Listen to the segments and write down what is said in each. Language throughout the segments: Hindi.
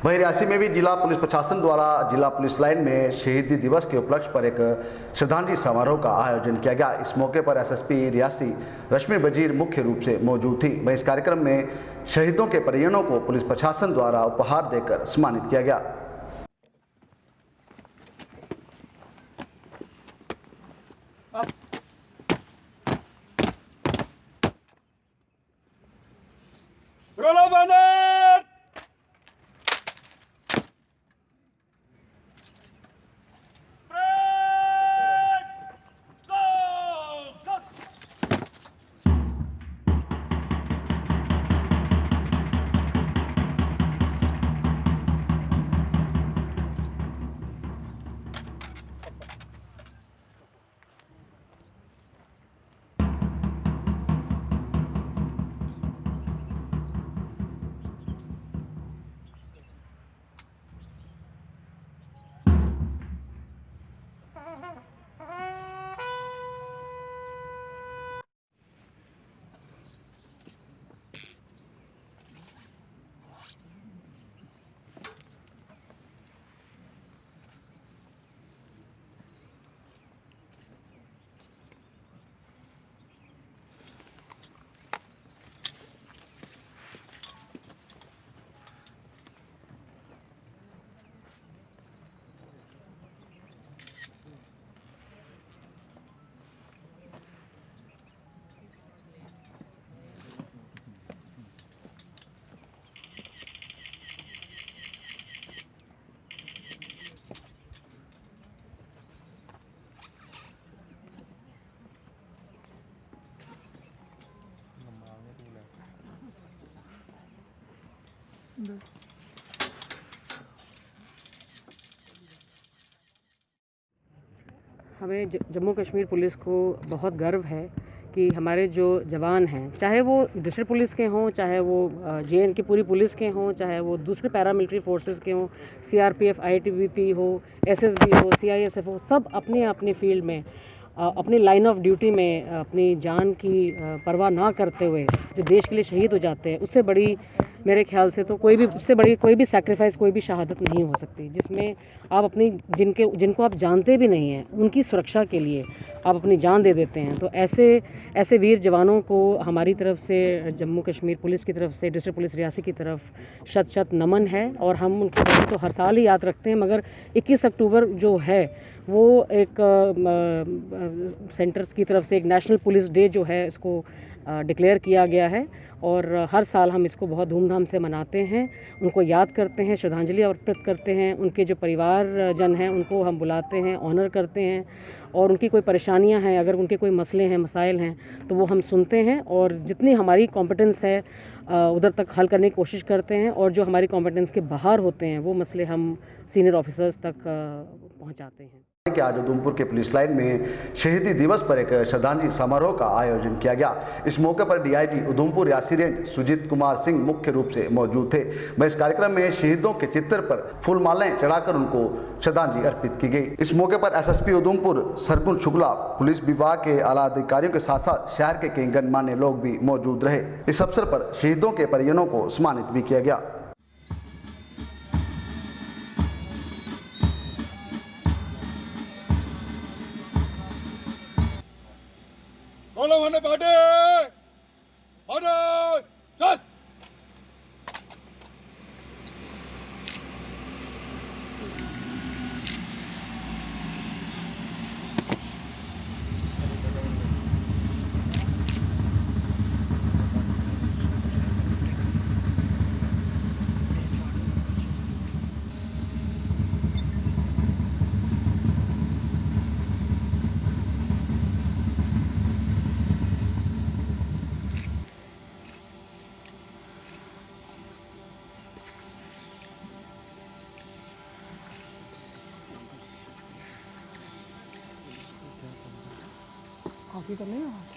वहीं रियासी में भी जिला पुलिस प्रशासन द्वारा जिला पुलिस लाइन में शहीदी दिवस के उपलक्ष्य पर एक श्रद्धांजलि समारोह का आयोजन किया गया। इस मौके पर एसएसपी रियासी रश्मि वजीर मुख्य रूप से मौजूद थी। वहीं इस कार्यक्रम में शहीदों के परिजनों को पुलिस प्रशासन द्वारा उपहार देकर सम्मानित किया गया। हमें जम्मू कश्मीर पुलिस को बहुत गर्व है कि हमारे जो जवान हैं, चाहे वो डिस्ट्रिक्ट पुलिस के हों, चाहे वो जेएन की पूरी पुलिस के हों, चाहे वो दूसरे पैरामिलिट्री फोर्सेस के हों, सीआरपीएफ, आईटीबीपी हो, एसएसबी हो, सीआईएसएफ हो, सब अपने अपने फील्ड में अपनी लाइन ऑफ ड्यूटी में अपनी जान की परवाह ना करते हुए जो देश के लिए शहीद हो जाते हैं, उससे बड़ी मेरे ख्याल से तो उससे बड़ी कोई भी सैक्रिफाइस, कोई भी शहादत नहीं हो सकती, जिसमें आप अपनी जिनको आप जानते भी नहीं हैं उनकी सुरक्षा के लिए आप अपनी जान दे देते हैं। तो ऐसे वीर जवानों को हमारी तरफ से, जम्मू कश्मीर पुलिस की तरफ से, डिस्ट्रिक्ट पुलिस रियासी की तरफ शत शत नमन है। और हम उनके बारे तो हर साल ही याद रखते हैं, मगर 21 अक्टूबर जो है वो एक सेंटर्स की तरफ से एक नेशनल पुलिस डे जो है इसको डिक्लेयर किया गया है और हर साल हम इसको बहुत धूमधाम से मनाते हैं, उनको याद करते हैं, श्रद्धांजलि अर्पित करते हैं, उनके जो परिवारजन हैं उनको हम बुलाते हैं, ऑनर करते हैं और उनकी कोई परेशानियां हैं, अगर उनके कोई मसले हैं, मसाइल हैं तो वो हम सुनते हैं और जितनी हमारी कॉम्पिटेंस है उधर तक हल करने की कोशिश करते हैं और जो हमारी कॉम्पिटेंस के बाहर होते हैं वो मसले हम सीनियर ऑफिसर्स तक पहुंचाते हैं। कि आज उधमपुर के पुलिस लाइन में शहीदी दिवस पर एक श्रद्धांजलि समारोह का आयोजन किया गया। इस मौके पर डीआईजी उधमपुर रियासी रेंज सुजीत कुमार सिंह मुख्य रूप से मौजूद थे। वह इस कार्यक्रम में शहीदों के चित्र पर फूल मालाएं चढ़ाकर उनको श्रद्धांजलि अर्पित की गई। इस मौके पर एसएसपी उधमपुर सरगुन शुक्ला, पुलिस विभाग के आला अधिकारियों के साथ साथ शहर के कई गणमान्य लोग भी मौजूद रहे। इस अवसर पर शहीदों के परिजनों को सम्मानित भी किया गया। कॉफी तो नहीं है।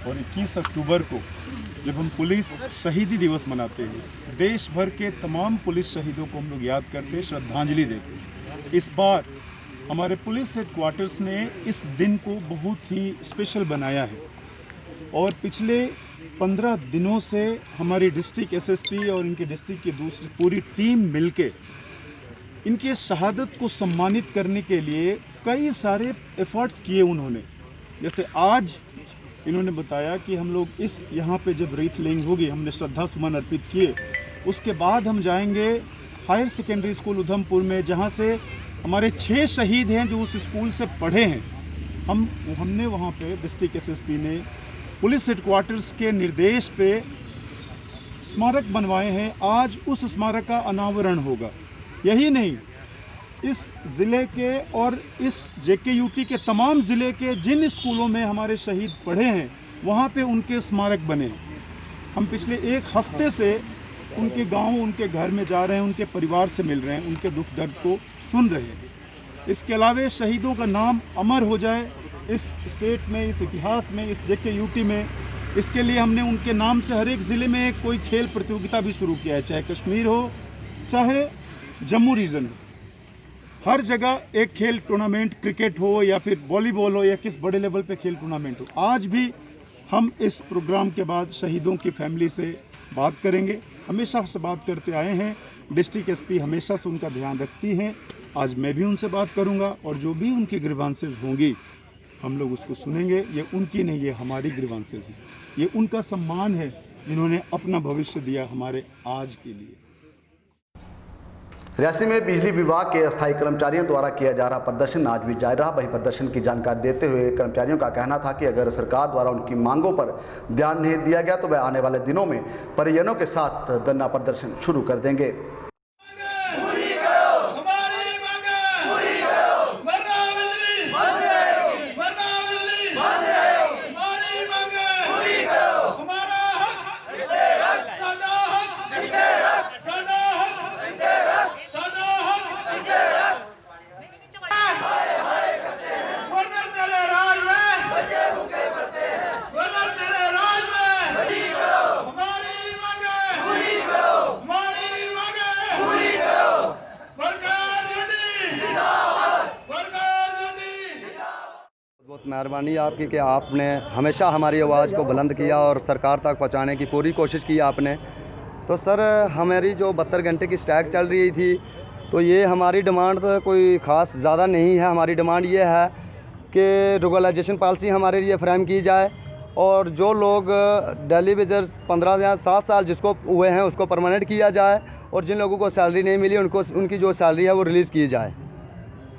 और 21 अक्टूबर को जब हम पुलिस शहीदी दिवस मनाते हैं, देश भर के तमाम पुलिस शहीदों को हम लोग याद करते, श्रद्धांजलि देते। इस बार हमारे पुलिस हेडक्वार्टर्स ने इस दिन को बहुत ही स्पेशल बनाया है और पिछले 15 दिनों से हमारी डिस्ट्रिक्ट एसएसपी और इनके डिस्ट्रिक्ट की दूसरी पूरी टीम मिलके इनके शहादत को सम्मानित करने के लिए कई सारे एफर्ट्स किए उन्होंने। जैसे आज इन्होंने बताया कि हम लोग इस यहाँ पे जब रीथ लेइंग होगी, हमने श्रद्धा सुमन अर्पित किए, उसके बाद हम जाएंगे हायर सेकेंडरी स्कूल उधमपुर में, जहाँ से हमारे 6 शहीद हैं जो उस स्कूल से पढ़े हैं। हमने वहाँ पे डिस्ट्रिक्ट एसएसपी ने पुलिस हेडक्वार्टर्स के निर्देश पे स्मारक बनवाए हैं। आज उस स्मारक का अनावरण होगा। यही नहीं, इस जिले के और इस जेकेयूटी के तमाम जिले के जिन स्कूलों में हमारे शहीद पढ़े हैं, वहाँ पे उनके स्मारक बने हैं। हम पिछले 1 हफ्ते से उनके गांव, उनके घर में जा रहे हैं, उनके परिवार से मिल रहे हैं, उनके दुख दर्द को सुन रहे हैं। इसके अलावा शहीदों का नाम अमर हो जाए इस स्टेट में, इस इतिहास में, इस जेकेयूटी में, इसके लिए हमने उनके नाम से हर एक जिले में कोई खेल प्रतियोगिता भी शुरू किया है, चाहे कश्मीर हो, चाहे जम्मू रीजन हो। हर जगह एक खेल टूर्नामेंट, क्रिकेट हो या फिर वॉलीबॉल हो या किस बड़े लेवल पे खेल टूर्नामेंट हो। आज भी हम इस प्रोग्राम के बाद शहीदों की फैमिली से बात करेंगे। हमेशा से बात करते आए हैं, डिस्ट्रिक्ट एसपी हमेशा से उनका ध्यान रखती हैं। आज मैं भी उनसे बात करूंगा और जो भी उनकी ग्रीवांसेस होंगी हम लोग उसको सुनेंगे। ये उनकी नहीं, ये हमारी ग्रीवांसेस है। ये उनका सम्मान है जिन्होंने अपना भविष्य दिया हमारे आज के लिए। रियासी में बिजली विभाग के अस्थायी कर्मचारियों द्वारा किया जा रहा प्रदर्शन आज भी जारी रहा। वहीं प्रदर्शन की जानकारी देते हुए कर्मचारियों का कहना था कि अगर सरकार द्वारा उनकी मांगों पर ध्यान नहीं दिया गया तो वह आने वाले दिनों में परिजनों के साथ धरना प्रदर्शन शुरू कर देंगे। बहुत मेहरबानी आपकी कि आपने हमेशा हमारी आवाज़ को बुलंद किया और सरकार तक पहुंचाने की पूरी कोशिश की आपने। तो सर, हमारी जो 72 घंटे की स्ट्राइक चल रही थी, तो ये हमारी डिमांड तो कोई ख़ास ज़्यादा नहीं है। हमारी डिमांड ये है कि रेगुलराइजेशन पॉलिसी हमारे लिए फ्रेम की जाए और जो लोग डेली वेजर 15 या 7 साल जिसको हुए हैं उसको परमानेंट किया जाए और जिन लोगों को सैलरी नहीं मिली उनको उनकी जो सैलरी है वो रिलीज़ की जाए।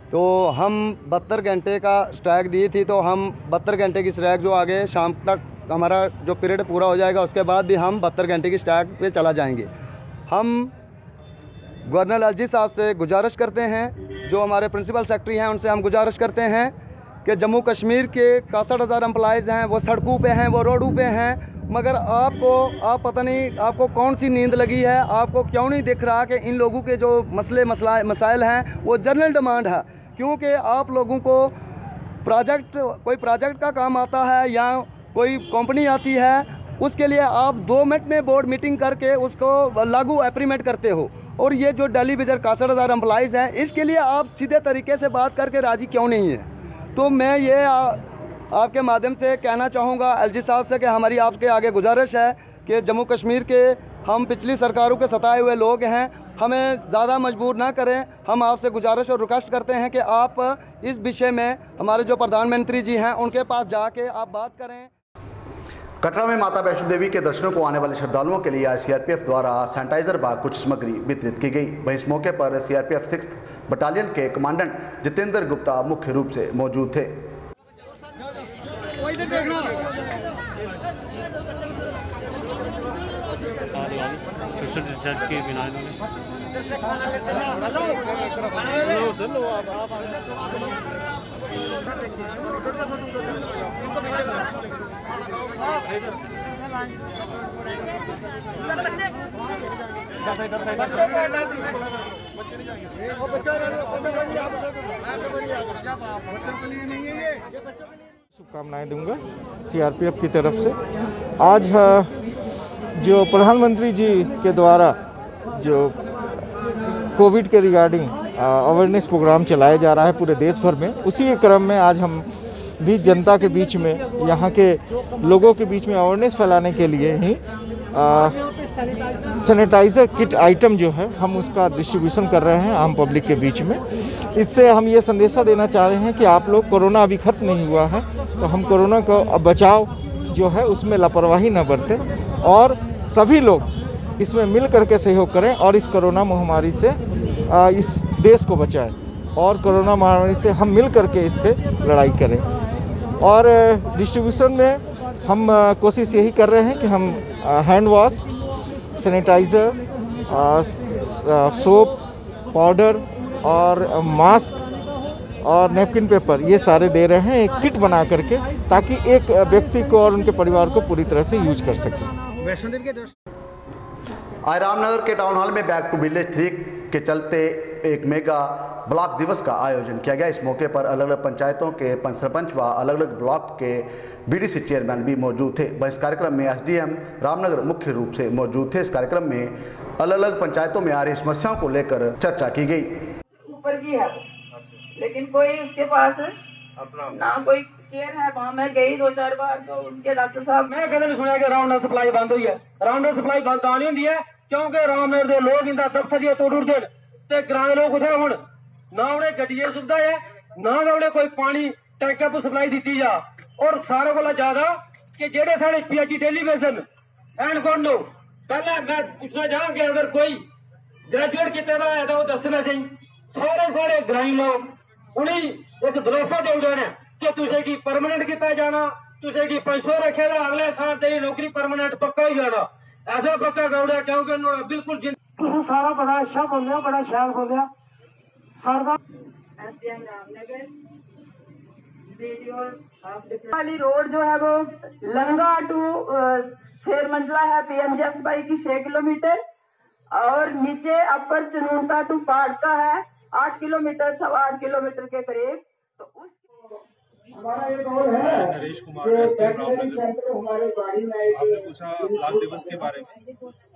तो हम 72 घंटे का स्ट्राइक दी थी, तो हम 72 घंटे की स्ट्राइक जो आगे शाम तक हमारा जो पीरियड पूरा हो जाएगा उसके बाद भी हम 72 घंटे की स्ट्राइक पे चला जाएंगे। हम गवर्नर एलजी साहब से गुजारिश करते हैं, जो हमारे प्रिंसिपल सेक्रेटरी हैं उनसे हम गुजारिश करते हैं कि जम्मू कश्मीर के 61,000 एम्प्लॉयज़ हैं, वो सड़कों पे हैं, वो रोडों पे हैं, मगर आप पता नहीं आपको कौन सी नींद लगी है, आपको क्यों नहीं दिख रहा कि इन लोगों के जो मसाइल हैं वो जनरल डिमांड है। क्योंकि आप लोगों को कोई प्रोजेक्ट का काम आता है या कोई कंपनी आती है, उसके लिए आप 2 मिनट में बोर्ड मीटिंग करके उसको लागू एग्रीमेंट करते हो, और ये जो डेली वेजर 61,000 एम्प्लॉयज़ हैं इसके लिए आप सीधे तरीके से बात करके राजी क्यों नहीं है। तो मैं ये आपके माध्यम से कहना चाहूँगा एलजी साहब से कि हमारी आपके आगे गुजारिश है कि जम्मू कश्मीर के हम पिछली सरकारों के सताए हुए लोग हैं, हमें ज़्यादा मजबूर ना करें। हम आपसे गुजारिश और रिक्वेस्ट करते हैं कि आप इस विषय में हमारे जो प्रधानमंत्री जी हैं उनके पास जाके आप बात करें। कटरा में माता वैष्णो देवी के दर्शनों को आने वाले श्रद्धालुओं के लिए सीआरपीएफ द्वारा सैनिटाइजर व कुछ सामग्री वितरित की गई। वहीं इस मौके पर सीआरपीएफ 6th बटालियन के कमांडेंट जितेंद्र गुप्ता मुख्य रूप से मौजूद थे। सोशल डिस्टेंस के बिना शुभकामनाएं दूंगा सीआरपीएफ की तरफ से। आज जो प्रधानमंत्री जी के द्वारा जो कोविड के रिगार्डिंग अवेयरनेस प्रोग्राम चलाया जा रहा है पूरे देश भर में, उसी के क्रम में आज हम भी जनता के बीच में, यहाँ के लोगों के बीच में अवेयरनेस फैलाने के लिए ही सैनिटाइजर किट आइटम जो है हम उसका डिस्ट्रीब्यूशन कर रहे हैं आम पब्लिक के बीच में। इससे हम ये संदेशा देना चाह रहे हैं कि आप लोग, कोरोना अभी खत्म नहीं हुआ है, तो हम कोरोना का बचाव जो है उसमें लापरवाही न बरतें और सभी लोग इसमें मिल करके सहयोग करें और इस कोरोना महामारी से इस देश को बचाएं और कोरोना महामारी से हम मिल करके इस पे लड़ाई करें। और डिस्ट्रीब्यूशन में हम कोशिश यही कर रहे हैं कि हम hand wash, sanitiser, soap, powder और मास्क और नैपकिन पेपर ये सारे दे रहे हैं, एक किट बना करके, ताकि एक व्यक्ति को और उनके परिवार को पूरी तरह से यूज कर सकें। आज रामनगर के टाउन हॉल में बैक टू विलेज 3 के चलते एक मेगा ब्लॉक दिवस का आयोजन किया गया। इस मौके पर अलग अलग पंचायतों के पंच सरपंच व अलग अलग ब्लॉक के बीडीसी चेयरमैन भी मौजूद थे। वह इस कार्यक्रम में एसडीएम रामनगर मुख्य रूप से मौजूद थे। इस कार्यक्रम में अलग अलग पंचायतों में आ रही समस्याओं को लेकर चर्चा की गई। ऊपर की है, लेकिन कोई उसके पास ना कोई चेयर है। वहाँ मैं गई 2-4 बार, तो उनके डॉक्टर साहब मैं कहते सुनिया कि रामनगर सप्लाई बंद हुई है। रामनगर सप्लाई बंद तो नहीं होती है, क्योंकि रामनगर के लोग इंदा दफ्तर तोड़ उड़ते ते ग्रां के लोग उठे हुण ना उन्हें गड्डियां सुविधा है, ना उन्हें कोई पानी टैंकर पर सप्लाई दी जा। और सारे को ज्यादा कि जेडे साढ़े पीएचडी टेलीविजन एंड गोनो पहले मैं पूछना चाह कि अगर कोई ग्रेजुएट कितने का है तो वो दसना चाहिए। सारे ग्रामीण लोग उन्हें एक भरोसा दे देना कि तुझे की परमानेंट किया जाना, तुझे की पैसों रखेगा, अगले साल तेरी नौकरी परमानेंट पक्का ही जाना। ऐसा पक्का गौड़ा क्योंकि बिल्कुल सारा बड़ा अच्छा बोलिया, बड़ा शैल बोलिया। वाली रोड जो है वो लंगा टू शेर मंजिला है, पीएमजीएसवाई की 6 किलोमीटर, और नीचे अपर चनूनता टू पाड़का है 8 किलोमीटर, 8.25 किलोमीटर के करीब। तो उस हमारा एक और है नरेश कुमार, आपने पूछा ब्लॉक दिवस के बारे में।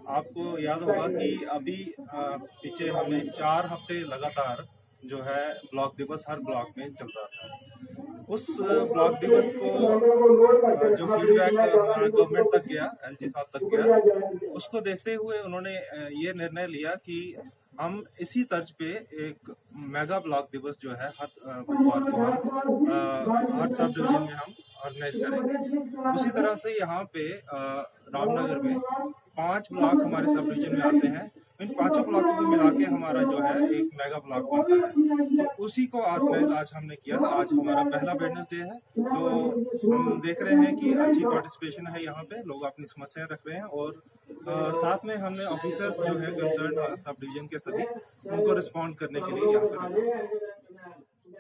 आपको याद होगा कि अभी पीछे हमें 4 हफ्ते लगातार जो है ब्लॉक दिवस हर ब्लॉक में चल रहा था। उस ब्लॉक दिवस को जो फीडबैक हमारे गवर्नमेंट तक गया, एलजी साहब तक गया, उसको देखते हुए उन्होंने ये निर्णय लिया कि हम इसी तर्ज पे एक मेगा ब्लॉक दिवस जो है हर बुधवार को हम हर सब डिवीजन में हम ऑर्गेनाइज करेंगे। उसी तरह से यहाँ पे रामनगर में 5 ब्लॉक हमारे सब डिवीजन में आते हैं। इन 5 ब्लॉकों को मिला के हमारा जो है एक मेगा ब्लॉक बनता है। तो उसी को आज हमने किया। आज हमारा पहला वेडनेसडे है, तो हम देख रहे हैं कि अच्छी पार्टिसिपेशन है यहाँ पे, लोग अपनी समस्याएं रख रहे हैं और साथ में हमने ऑफिसर्स जो है कंसर्न सब डिवीजन के सभी उनको रिस्पॉन्ड करने के लिए यहाँ पर